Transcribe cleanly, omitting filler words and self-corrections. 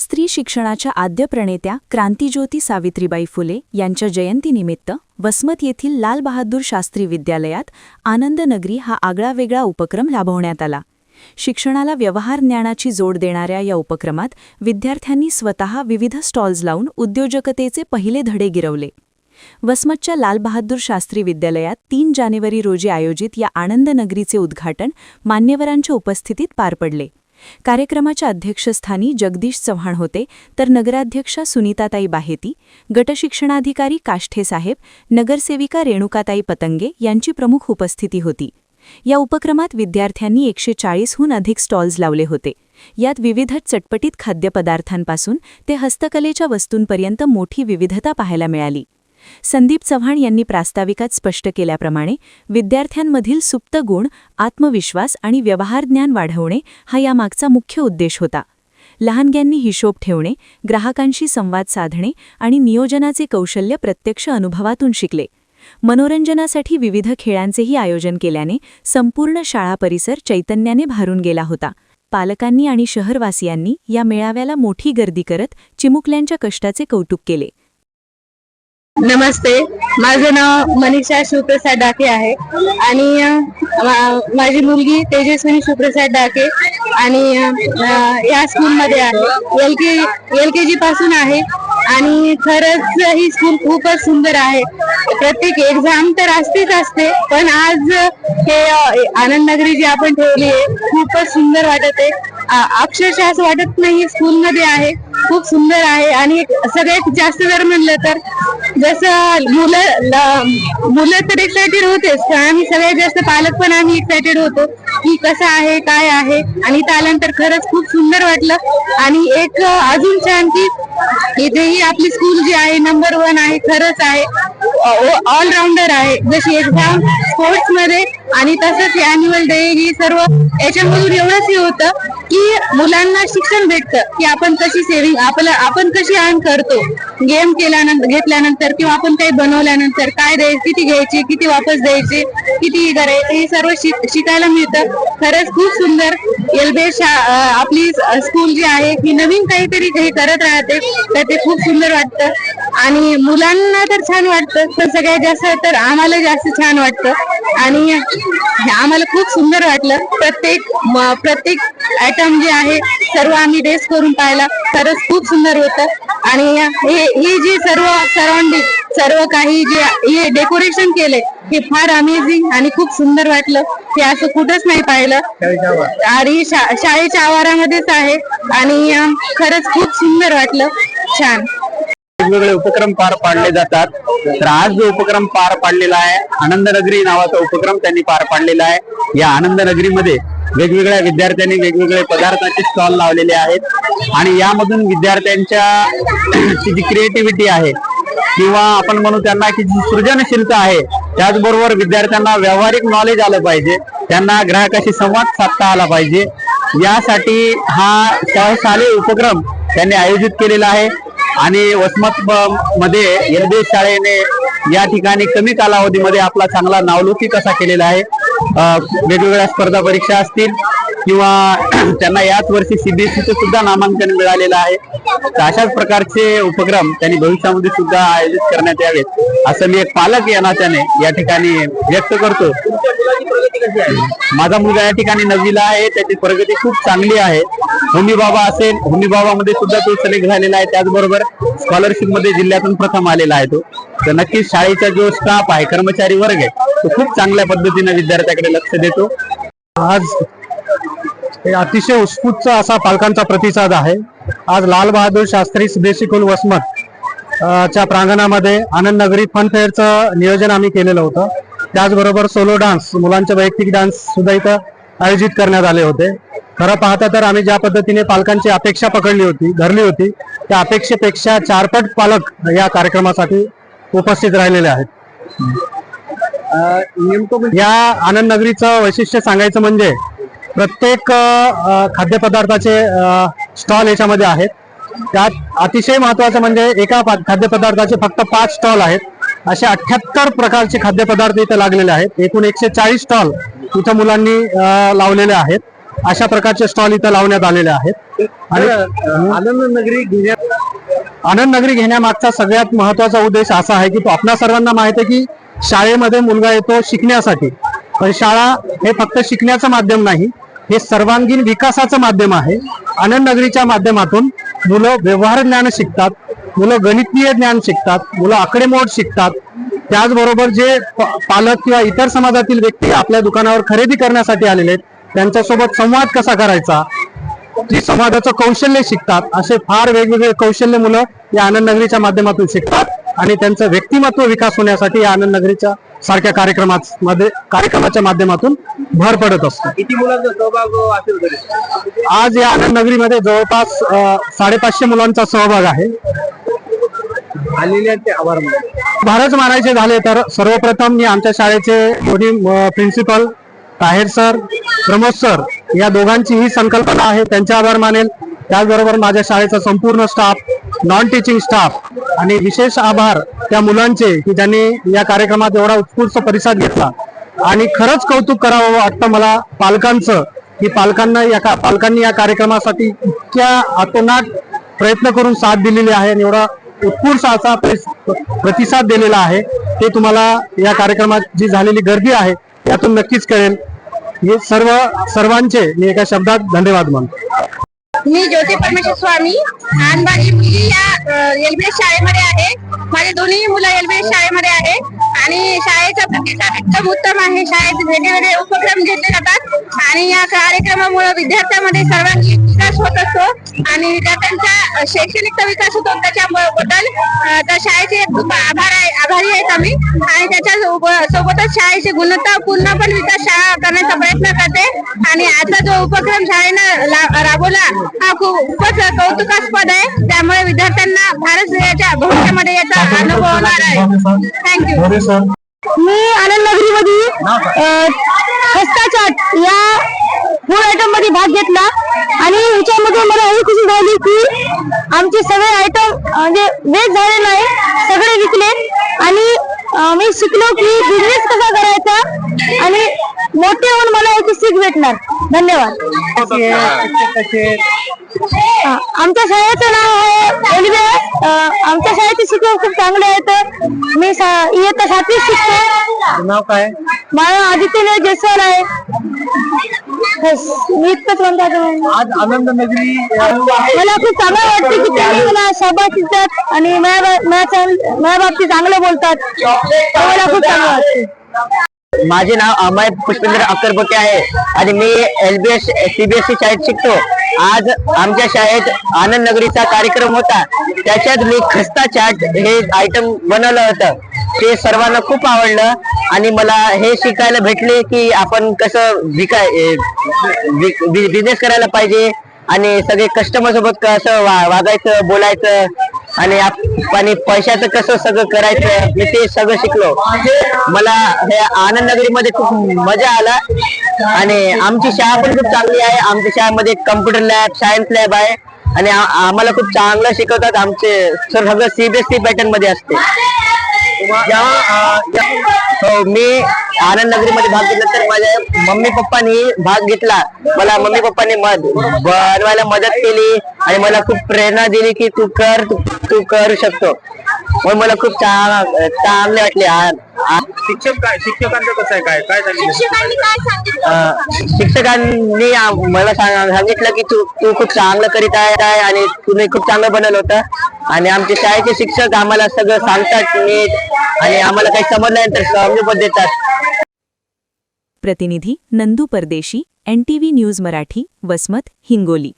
स्त्री शिक्षणाच्या आद्य प्रणेत्या क्रांतिज्योती सावित्रीबाई फुले यांच्या जयंतीनिमित्त वसमत येथील लाल बहादूर शास्त्री विद्यालयात आनंदनगरी हा आगळावेगळा उपक्रम राबवण्यात आला। शिक्षणाला व्यवहार ज्ञानाची जोड देणाऱ्या या उपक्रमात विद्यार्थ्यांनी स्वतः विविध स्टॉल्स लावून उद्योजकतेचे पहिले धडे गिरवले। वसमतच्या लाल बहादूर शास्त्री विद्यालयात 3 जानेवारी रोजी आयोजित या आनंदनगरीचे उद्घाटन मान्यवरांच्या उपस्थितीत पार पडले। कार्यक्रमाच्या अध्यक्षस्थानी जगदीश चव्हाण होते, तर नगराध्यक्षा सुनीताताई बाहेती, गटशिक्षणाधिकारी काष्ठे साहेब, नगरसेविका रेणुकाताई पतंगे यांची प्रमुख उपस्थिती होती। या उपक्रमात विद्यार्थ्यांनी 140हून अधिक स्टॉल्स लावले होते। यात विविध चटपटीत खाद्यपदार्थांपासून ते हस्तकलेच्या वस्तूंपर्यंत मोठी विविधता पाहायला मिळाली। संदीप चव्हाण यांनी प्रास्ताविकात स्पष्ट केल्याप्रमाणे विद्यार्थ्यांमधील सुप्त गुण, आत्मविश्वास आणि व्यवहार ज्ञान वाढवणे हा यामागचा मुख्य उद्देश होता। लहानग्यांनी हिशोब ठेवणे, ग्राहकांशी संवाद साधणे आणि नियोजनाचे कौशल्य प्रत्यक्ष अनुभवातून शिकले। मनोरंजनासाठी विविध खेळांचेही आयोजन केल्याने संपूर्ण शाळा परिसर चैतन्याने भारून गेला होता। पालकांनी आणि शहरवासियांनी या मेळाव्याला मोठी गर्दी करत चिमुकल्यांच्या कष्टाचे कौतुक केले। नमस्ते, माझं नाव मनीषा शिवप्रसाद डाके आहे आणि माझी मुलगी तेजस्विनी शिवप्रसाद डाके आणि या स्कूलमध्ये आहे। एलकेजी पासून आहे आणि खरंच ही स्कूल खूपच सुंदर आहे। प्रत्येक एक्झाम तर असते, पण आज हे आनंदनगरी जी आपण ठेवली आहे खूपच सुंदर वाटत आहे। अक्षरशः असं वाटत नाही स्कूलमध्ये आहे, खूप सुंदर आहे। आणि सगळ्यात जास्त जर म्हणलं तर जसं मुलं तर एक्सायटेड होतेच, पण आम्ही सगळ्यात जास्त पालक पण आम्ही एक्सायटेड होतो की कसं आहे, काय आहे। आणि त्यानंतर खरंच खूप सुंदर वाटलं। आणि एक अजून छान की इथेही आपली स्कूल जी आहे नंबर 1 आहे, खरंच आहे, ऑलराऊंडर आहे। जशी एक्झाम स्पोर्ट्स मध्ये आणि तसंच अॅन्युअल डे ही सर्व याच्यामधून एवढंच हे होतं की मुलांना शिक्षण भेटतं की आपण कशी सेव्हिंग आपण कशी अर्न करतो, गेम घेतल्यानंतर किंवा आपण काही बनवल्यानंतर काय किती घ्यायचे, किती वापस द्यायचे, किती करायचे, हे सर्व शिकायला मिळतं। खरंच खूप सुंदर एलबेश आपली स्कूल जी आहे ही नवीन काहीतरी करत राहते, तर ते खूप सुंदर वाटतं। आणि मुलांना तर छान वाटतं, पण सगळ्यात जास्त तर आम्हाला जास्त छान वाटतं आणि आम्हाला खूप सुंदर वाटलं। प्रत्येक आयटम जे आहे सर्व आम्ही टेस्ट करून पाहिला, खरंच खूप सुंदर होतं। आणि हे जे सर्व काही जे हे डेकोरेशन केले हे फार अमेझिंग आणि खूप सुंदर वाटलं। हे असं कुठंच नाही पाहिलं आणि शाळेच्या आवारामध्येच आहे आणि खरंच खूप सुंदर वाटलं, छान। वेगवेगळे उपक्रम पार पाडले जातात, तर आज जो उपक्रम पार पाडलेला आहे आनंदनगरी नावाचा उपक्रम त्यांनी पार पाडलेला आहे। या आनंदनगरीमध्ये वेगवेगळ्या विद्यार्थ्यांनी वेगवेगळे पदार्थाचे स्टॉल लावलेले आहेत आणि यामधून विद्यार्थ्यांच्या जी क्रिएटिव्हिटी आहे किंवा आपण म्हणू त्यांना की जी सृजनशीलता आहे, त्याचबरोबर विद्यार्थ्यांना व्यावहारिक नॉलेज आलं पाहिजे, त्यांना ग्राहकाशी संवाद साधता आला पाहिजे, यासाठी हा शालेय उपक्रम त्यांनी आयोजित केलेला आहे। आणि वसमत मध्ये एलबेश शाळेने या ठिकाणी कमी कालावधीमध्ये आपला चांगला नावलौकिक कसा केलेला आहे। वेगवेगळ्या स्पर्धा परीक्षा असतील किंवा त्यांना याच वर्षी सीबीएसईचे सुद्धा नामांकन मिळालेलं आहे, तर अशाच प्रकारचे उपक्रम त्यांनी भविष्यामध्ये सुद्धा आयोजित करण्यात यावेत असं मी एक पालक या नात्याने या ठिकाणी व्यक्त करतो। माझा मुलगा या ठिकाणी 9वीला आहे, त्याची प्रगती खूप चांगली आहे। होमी बाबा असेल, होमी बाबामध्ये सुद्धा तो सिलेक्ट झालेला आहे, त्याचबरोबर स्कॉलरशिप मध्ये जिल्ह्यातून प्रथम आलेला आहे तो। तर नक्कीच शाळेचा जो स्टाफ आहे, कर्मचारी वर्ग आहे, तो खूप चांगल्या पद्धतीने विद्यार्थ्याकडे लक्ष देतो। आज अतिशय उत्स्फूर्त असा पालकांचा प्रतिसाद आहे। आज लाल बहादूर शास्त्री स्वदेशी स्कूल वसमत च्या प्रांगणामध्ये आनंदनगरी फन फेअरचं नियोजन आम्ही केलेलं होतं। त्याचबरोबर सोलो डान्स, मुलांचे वैयक्तिक डान्स सुद्धा इथं आयोजित करण्यात आले होते। खरं पाहता तर आम्ही ज्या पद्धतीने पालकांची अपेक्षा धरली होती त्या अपेक्षेपेक्षा 4 पट पालक या कार्यक्रमासाठी उपस्थित राहिलेले आहेत। या आनंदनगरीचं वैशिष्ट्य सांगायचं म्हणजे प्रत्येक खाद्यपदार्थाचे स्टॉल याच्यामध्ये आहेत। त्यात अतिशय महत्त्वाचं म्हणजे एका खाद्यपदार्थाचे फक्त 5 स्टॉल आहेत। असे 78 प्रकारचे खाद्यपदार्थ इथे लागलेले आहेत। एकूण 140 स्टॉल इथं मुलांनी लावलेले आहेत अशा प्रकारचे स्टॉल इथं लावण्यात आलेले आहेत. आणि आनंद नगरी आनंद नगरी घेण्यामागचा सगळ्यात महत्वाचा उद्देश असा आहे की आपल्या सर्वांना माहित आहे की शाळेमध्ये मुलगा येतो शिकण्यासाठी, पण शाळा हे फक्त शिकण्याचं माध्यम नाही, हे सर्वांगीण विकासाचं माध्यम आहे. आनंद नगरीच्या माध्यमातून मुलं व्यवहार ज्ञान शिकतात, मुलं गणितीय ज्ञान शिकतात, मुलं आकडेमोड शिकतात. त्याचबरोबर जे पालक किंवा इतर समाजातील व्यक्ती आपल्या दुकानावर खरेदी करण्यासाठी आलेले आहेत त्यांच्यासोबत संवाद कसा करायचा, जी संवादाचं कौशल्य शिकतात. असे फार वेगवेगळे कौशल्य मुलं या आनंद नगरीच्या माध्यमातून शिकतात आणि त्यांचं व्यक्तिमत्व विकास होण्यासाठी या आनंद नगरीच्या सारख्या कार्यक्रमाच्या माध्यमातून भर पडत असतो. किती मुलांचा सहभाग असेल तरी? आज या आनंद नगरीमध्ये जवळपास 550 मुलांचा सहभाग आहे. आलेल्यांचे आभार भारच मानायचे झाले तर सर्वप्रथम मी आमच्या शाळेचे दोन्ही principal Taher sir, Pramod sir या दोघांची ही संकल्पना आहे त्यांचे आभार मानेल. त्याचबरोबर माझ्या शाळेचा संपूर्ण स्टाफ, नॉन टीचिंग स्टाफ आणि विशेष आभार त्या मुलांचे की ज्यांनी या कार्यक्रमात एवढा उत्स्फूर्त प्रतिसाद घेतला. आणि खरंच कौतुक करावं वाटतं मला पालकांचं की पालकांनी या कार्यक्रमासाठी इतक्या अतोनाट प्रयत्न करून साथ दिलेली आहे आणि एवढा उत्स्फूर्त असा प्रतिसाद दिलेला आहे. ते तुम्हाला या कार्यक्रमात जी झालेली गर्दी आहे यातून नक्कीच कळेल. हे सर्वांचे मी एका शब्दात धन्यवाद मानतो. मी ज्योती परमेश्वर स्वामी, आणि माझी मुलगी या एलबीएस शाळेमध्ये आहे. माझे दोन्ही मुलं एलबीएस शाळेमध्ये आहे आणि शाळेचा प्रतिसाद एकदम उत्तम आहे. शाळेत वेगवेगळे उपक्रम घेतले जातात आणि या कार्यक्रमामुळे विद्यार्थ्यांमध्ये सर्वांगीण विकास होत असतो आणि विद्यार्थ्यांचा शैक्षणिक विकास होतो. त्याच्याबद्दल त्या शाळेचे खूप आभारी आहेत आम्ही आणि त्याच्या सोबतच शाळेची गुणवत्तापूर्ण पण विकास शाळा करण्याचा प्रयत्न करते. आणि आजचा जो उपक्रम शाळेनं राबवला हा खूपच कौतुकास्पद आहे. त्यामुळे विद्यार्थ्यांना भारत भविष्यामध्ये याचा अनुभव होणार आहे. थँक्यू. मी आनंद नगरीमध्ये खस्ता चाट या फूड आयटम मध्ये भाग घेतला आणि ह्याच्यामध्ये मला ही खुशी झाली की आमचे सगळे आयटम म्हणजे वेस्ट झाले नाही, सगळे विकले आणि मी शिकलो की बिझनेस कसा करायचा आणि मोठे होऊन मला याची सीख भेटणार. धन्यवाद. आमच्या शाळेचं नाव आहे एलबीएस. आमच्या शाळेचे शिक्षक खूप चांगले आहेत. मी इयत्ता 7वी शिकतो. नाव काय? माझं आदित्य जयस्वाल आहे. मी इतकंच म्हणतात. आज आनंद नगरी मला खूप चांगलं वाटतं की त्यांनी मला शाबासकी देतात आणि माझ्या बाबतीत चांगलं बोलतात. मला खूप चांगलं वाटतं. माझे नाव अमय पुष्पेंद्र अक्करबके आहे आणि मी एलबीएस सीबीएसई शाळेत शिकतो. आज आमच्या शाळेत आनंद नगरीचा कार्यक्रम होता. त्याच्यात मी खस्ता चाट हे आयटम बनवलं होतं. ते सर्वांना खूप आवडलं आणि मला हे शिकायला भेटले की आपण कसं बिझनेस करायला पाहिजे आणि सगळे कस्टमर सोबत कसं वागायचं, बोलायचं आणि पैशाचं कसं सगळं करायचं, मी ते सगळं शिकलो. मला हे आनंद नगरीमध्ये खूप मजा आला आणि आमची शाळा पण खूप चांगली आहे. आमच्या शाळेमध्ये कम्प्युटर लॅब, सायन्स लॅब आहे आणि आम्हाला खूप चांगलं शिकवतात. आमचे सर सगळं सीबीएसई पॅटर्न मध्ये असते. मी आनंद नगरीमध्ये भाग घेतला तर माझ्या मम्मी पप्पानी भाग घेतला. मला मम्मी पप्पानी बनवायला मदत केली आणि मला खूप प्रेरणा दिली की तू करू शकतो. म्हणून मला खूप चांगले वाटले. शिक्षकांचं कसं आहे? काय शिक्षकांनी मला सांगितलं की तू खूप चांगलं करीत आहे आणि तुम्ही खूप चांगलं बनवलं होतं आणि आमचे शाळेचे शिक्षक आम्हाला सगळं सांगतात नीट आणि आम्हाला काही समजल्यानंतर समजून देतात. प्रतिनिधी नंदू परदेशी, NTV न्यूज मराठी, वसमत, हिंगोली.